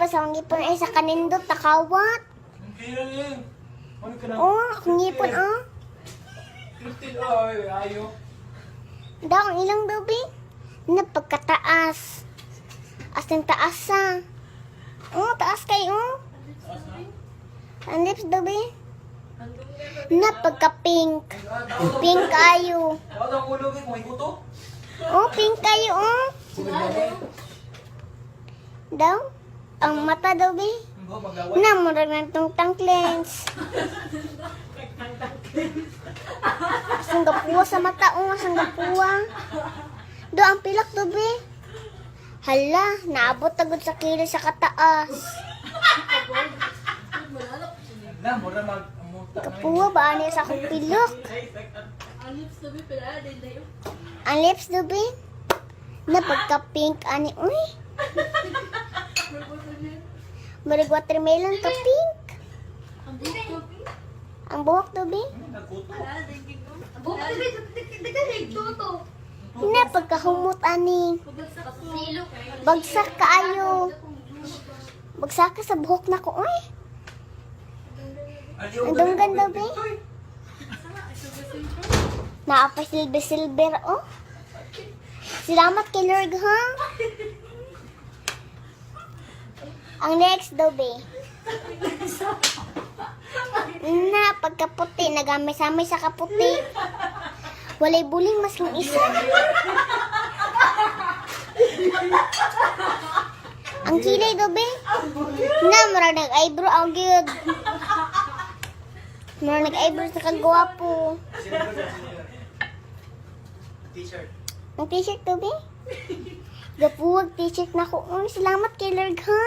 pa sa ngipon ay sa kanindot, takawat. Kaya lang. Ano ka na? Oh, akong ngipon, oh. Kritil, ay, ayo. Daw, ang ilang dobi. Na pagkataas. As ng taas sa. Oh, taas kayo, oh. Ang lips dobi. Na pagka-pink. Pink kayo. Wala ang ulo, kung may guto. Oh, pink kayo, oh. Daw, ang mata dobi. Ang magawa. Na, murag ng tungtang lens. Sanggapuwa sa mata, oh, sanggapuwa. Do, ang pilak dobi. Hala, naabot agad sa kilo sa kataas. Na, mura mag-amuta. Kapuwa ba niya sa akong pilak? Ang lips dobi. Na pagka-pink ani, uy. Marag watermelon ka pink. Ang buhok dobi. Na pagkahumot ani. Bagsak kaayo. Bagsak ka sa buhok na ko, uy. Ang dunggan dobi. Naapay silver, oh. Salamat kay Lord, ha? Ang next dobi. Na, pagkaputi, nagamay-samay sa kaputi. Walay buling mas ng isa. Ang kilay dobi. Na, mara nag-eyebrow ang good. Mara nag-eyebrow sa kagwapo. T-shirt. Ang t-shirt dobi. Gapuwag t-shirt na ko. Salamat kay Lord, ha?